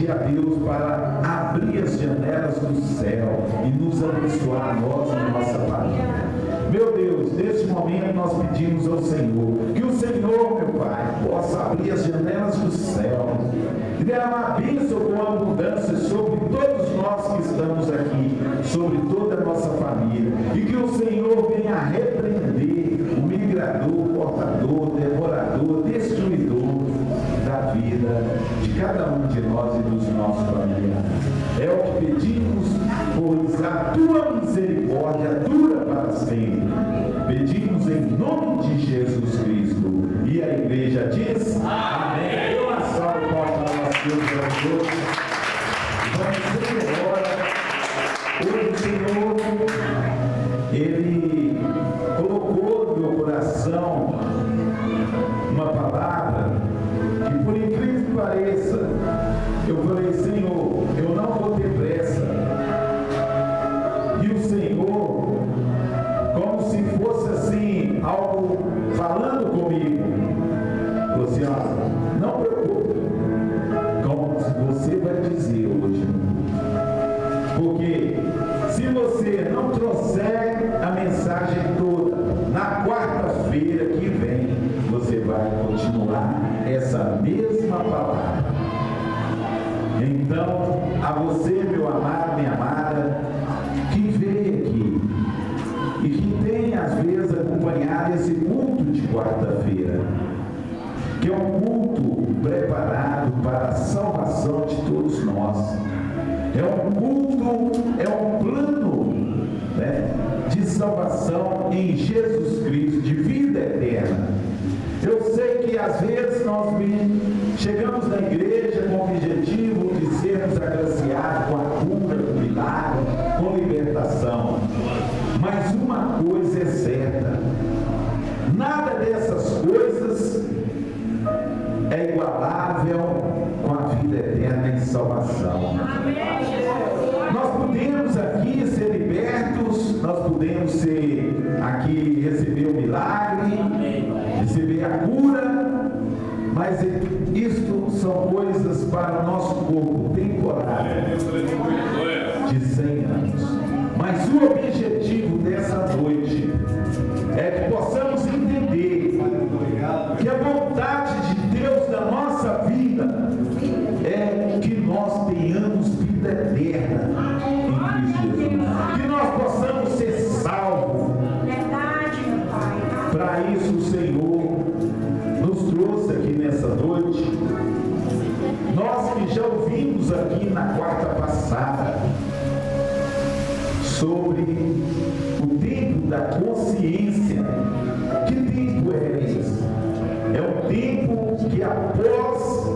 pedir a Deus para abrir as janelas do céu e nos abençoar, nós e nossa família. Meu Deus, neste momento nós pedimos ao Senhor que o Senhor, meu Pai, possa abrir as janelas do céu e derramar bênção com abundância sobre todos nós que estamos aqui, sobre toda a nossa família, e que o Senhor venha repreender o migrador, portador, devorador, destruidor da vida de cada um de nós e dos nossos familiares. É o que pedimos, pois a tua misericórdia dura para sempre. Pedimos em nome de Jesus Cristo. E a igreja diz: amém. Uma salva de palmas para nós todos. Vamos embora. Hoje o Senhor, Ele colocou no meu coração uma palavra que, por incrível que pareça, eu falei: Senhor, eu não vou ter pressa. E o Senhor, como se fosse assim, algo falando comigo, falou assim: ó, não preocupe, como você vai dizer hoje, porque se você não trouxer a mensagem toda, na quarta-feira que vem, você vai continuar essa mesma palavra. Então, a você, meu amado, minha amada, que veio aqui e que tem às vezes acompanhado esse culto de quarta-feira, que é um culto preparado para a salvação de todos nós. É um culto, é um plano, né, de salvação em Jesus Cristo, de vida eterna. Eu sei que às vezes nós chegamos na igreja com o objetivo de sermos agraciados com a cura, com o milagre, com libertação. Mas uma coisa é certa: nada dessas coisas é igualável com a vida eterna em salvação. Nós podemos aqui ser libertos, nós podemos ser aqui receber o milagre, receber a cura, mas isto são coisas para o nosso corpo temporário de 100 anos. Mas o objetivo dessa noite é que possamos entender que a vontade de Deus na nossa vida é que nós tenhamos vida eterna em Cristo Jesus, que nós possamos ser salvos. Para isso o Senhor nos trouxe aqui nessa noite. Nós que já ouvimos aqui na quarta passada sobre o tempo da consciência. Que tempo é esse? É o tempo que após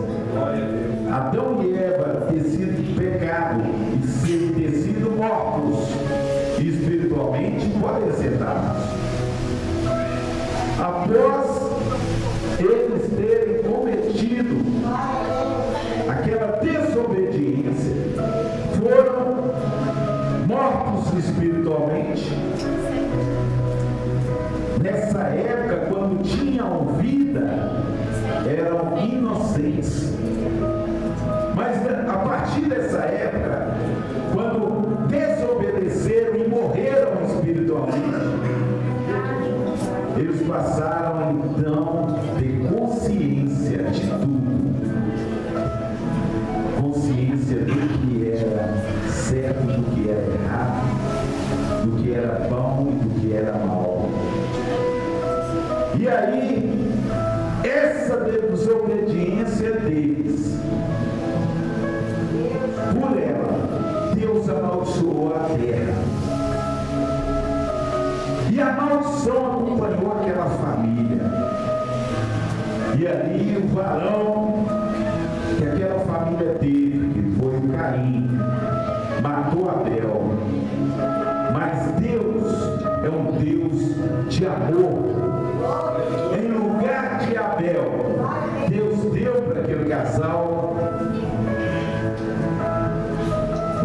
Adão e Eva ter sido pecado e ter sido mortos espiritualmente, podem sentar. Após eles terem cometido aquela desobediência, foram mortos espiritualmente. Nessa época, quando tinham vida, eram inocentes. Mas a partir dessa época, quando desobedeceram e morreram espiritualmente, eles passaram então a ter consciência de tudo. Consciência do que era certo, do que era errado, do que era bom e do que era mal. E aí, essa desobediência deles, por ela, Deus amaldiçoou a terra. E a maldição acompanhou aquela família. E ali o varão que aquela família teve, que foi o Caim, matou Abel. Mas Deus é um Deus de amor. Em lugar de Abel, Deus deu para aquele casal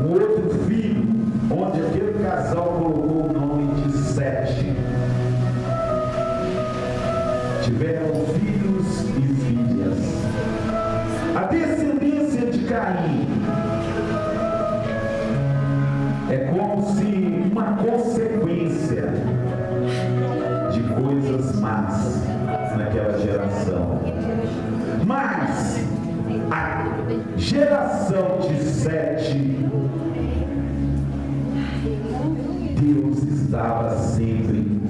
um outro filho, onde aquele casal colocou o nome de Sete. Tiveram filhos e filhas. A descendência de Caim geração de Sete, Deus estava sempre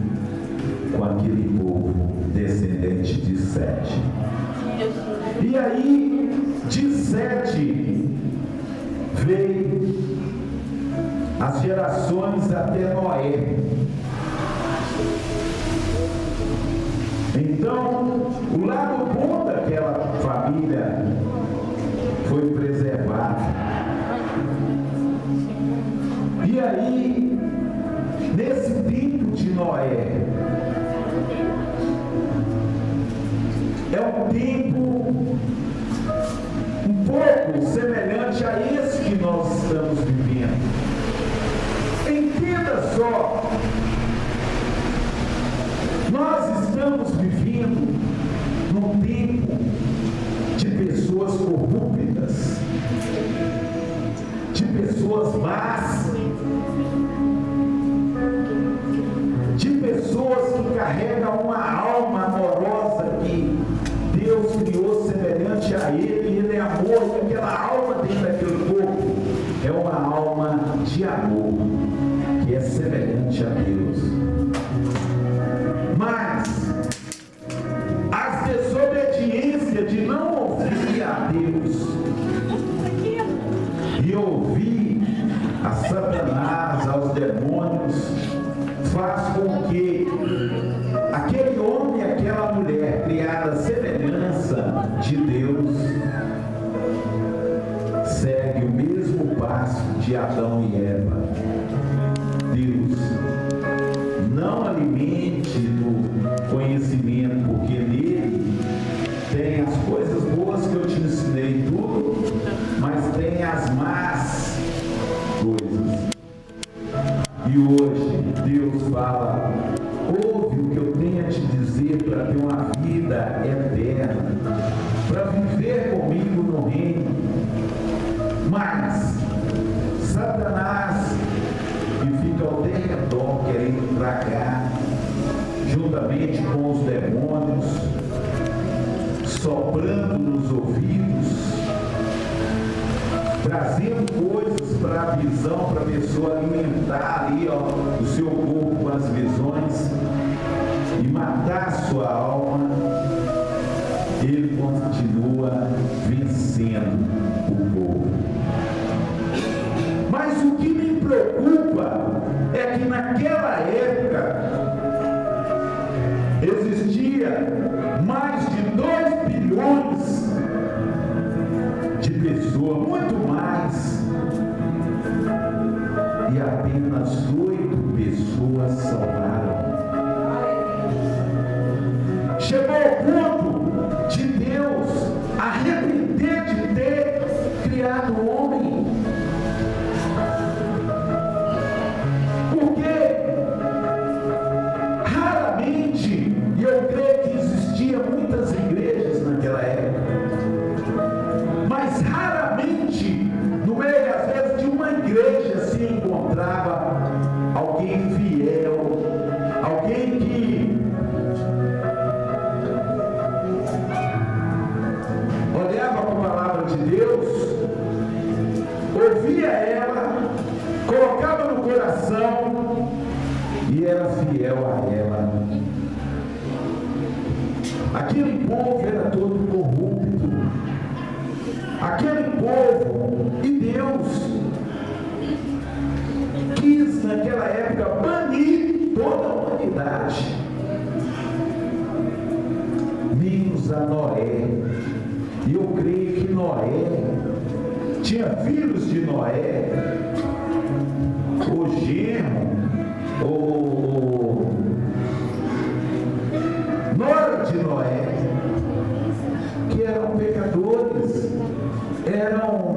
com aquele povo descendente de Sete. E aí, de Sete, veio as gerações até Noé. Então, o lado bom daquela família foi preservado. E aí, nesse tempo de Noé, é um tempo um pouco semelhante a esse que nós estamos vivendo. Entenda só, nós estamos vivendo num tempo de pessoas corruptas, de pessoas más, de pessoas que carregam uma alma amorosa que Deus criou semelhante a Ele, e Ele é amor, e aquela alma dentro daquele corpo é uma alma de amor, que é semelhante a Deus. Mas as desobediências de não ouvir a Deus e ouvir a Satanás, aos demônios, faz com que aquele homem e aquela mulher criada à semelhança de Deus segue o mesmo passo de Adão e Eva. Deus, não alimente do conhecimento, porque nele tem as coisas boas que eu te ensinei tudo, mas tem as más coisas. E hoje Deus fala: ouve o que eu tenho a te dizer para ter uma vida eterna, para viver comigo no reino. Mas Satanás, que fica ao derredor querendo tragar, juntamente com os demônios, soprando nos ouvidos, trazendo coisas para a visão, para a pessoa alimentar ali, o seu corpo com as visões e matar a sua alma. Ele continua vencendo o povo. Mas o que me preocupa é que naquela época existia mais de 2 bilhões de pessoas, muito mais, e apenas 8 pessoas salvaram. Chegou ao ponto de Deus arrepender de ter criado o homem. Porque raramente, e eu creio que existia muitas igrejas naquela época, mas raramente, no meio às vezes de uma igreja, se encontrava alguém fiel, alguém que olhava para a palavra de Deus, ouvia ela, colocava no coração e era fiel a ela. Aquele povo era todo corrupto. Aquele povo, e Deus quis naquela época banir toda a humanidade, menos a Noé. E eu creio que Noé tinha filhos de Noé, o genro, nora de Noé, que eram pecadores, eram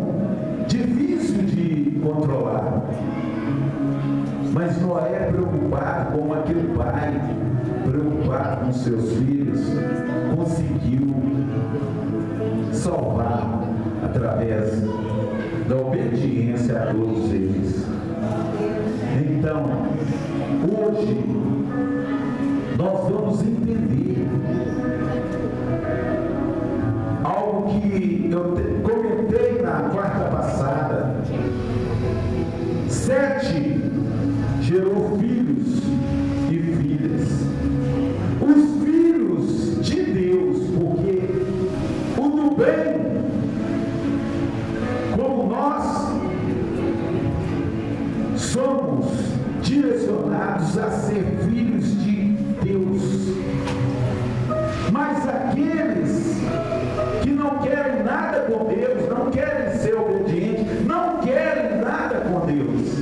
difíceis de controlar. Mas Noé, preocupado como aquele pai, preocupado com seus filhos, conseguiu salvar através da obediência a todos eles. Então, hoje, nós vamos entender algo que eu comentei Sete gerou filhos e filhas. Os filhos de Deus, porque o do bem, como nós somos direcionados a ser filhos de Deus. Mas aqueles que não querem nada com Deus, não querem ser obedientes, não querem nada com Deus,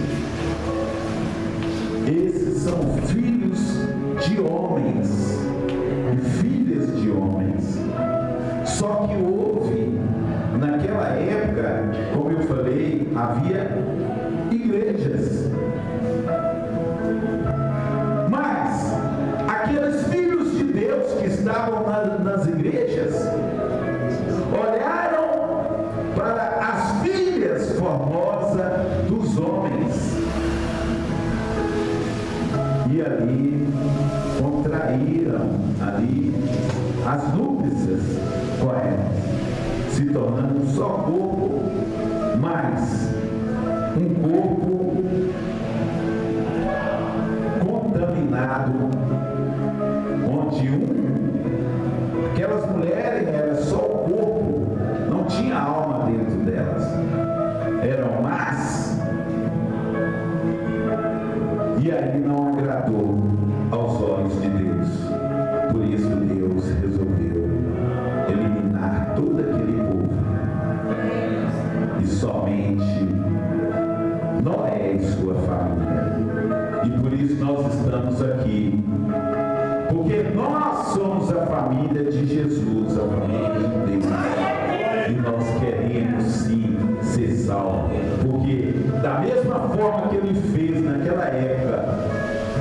esses são filhos de homens e filhas de homens. Só que houve, naquela época, como eu falei, havia igrejas. Mas aqueles filhos de Deus que estavam nas igrejas olharam para as filhas formosas dos homens e ali contraíram ali as núpcias corretas, se tornando um só corpo, mas um corpo contaminado, onde aquelas mulheres era só o corpo, não tinha alma dentro delas, eram más, e aí não agradou aos olhos de Deus. Por isso Deus resolveu eliminar todo aquele povo, e somente Noé e sua família. E por isso nós estamos aqui, porque nós somos a família de Jesus, a família de Deus, e nós queremos sim ser salvos, porque da mesma forma que Ele fez naquela época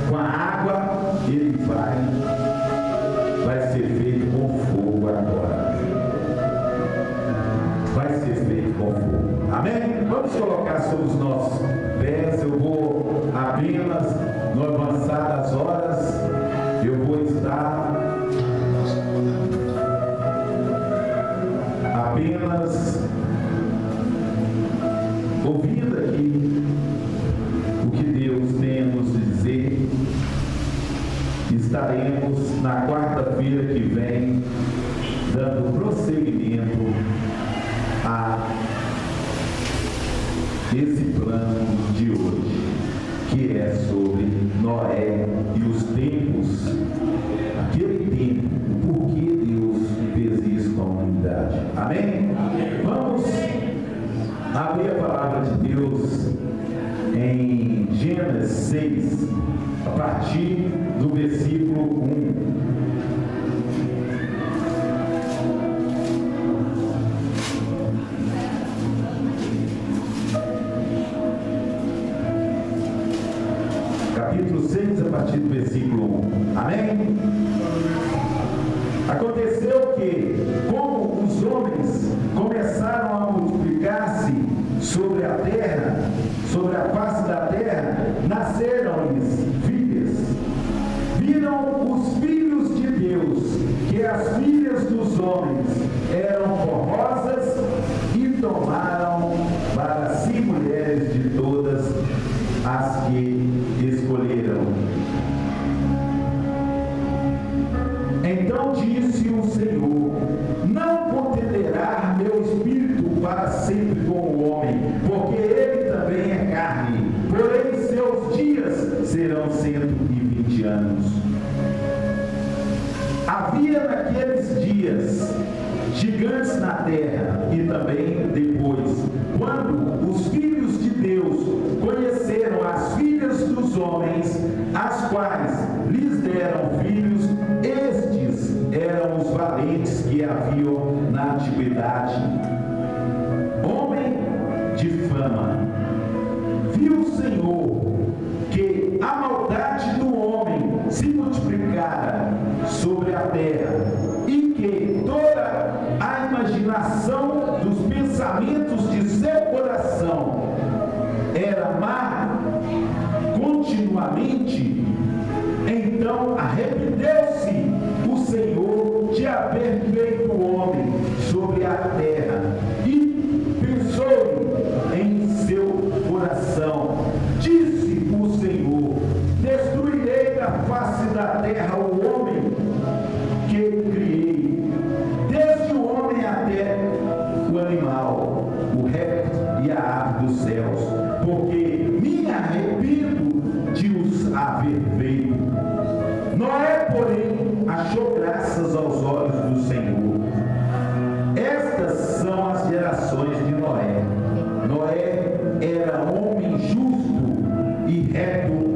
com a água, Ele vai ser feito com fogo agora. Vai ser feito com fogo. Amém? Vamos colocar sobre os nossos pés. Eu vou apenas, no avançar das horas, eu vou estar apenas ouvindo aqui o que Deus tem a nos dizer. Estaremos na quarta-feira que vem dando prosseguimento a esse plano de hoje, que é sobre Noé e os tempos, aquele tempo, por que Deus fez isso com a humanidade. Amém? Vamos abrir a palavra de Deus em Gênesis 6, a partir do versículo 1. Capítulo 6, a partir do versículo 1. Amém? Aconteceu que, como os homens começaram a multiplicar-se sobre a terra, sobre a face da terra, nasceram-lhes filhas. Viram os filhos de Deus que as filhas dos homens eram formosas e tomaram para si mulheres de todas as que escolheram. Então disse o Senhor: não contenderá meu espírito para sempre com o homem, porque ele também é carne, porém seus dias serão 120 anos. Havia naqueles dias gigantes na terra, e também depois, quando os filhos de Deus conheceram as filhas dos homens, as quais lhes deram filhos, estes eram os valentes que haviam na antiguidade. Homem de fama. Viu o Senhor que a maldade do homem se multiplicara sobre a terra, e que toda a imaginação dos pensamentos de seu coração era má continuamente. Então arrependeu-se o Senhor de haver feito o homem sobre a terra, e pensou em seu coração, permitiu-os haver feito. Noé, porém, achou graças aos olhos do Senhor. Estas são as gerações de Noé. Noé era homem justo e reto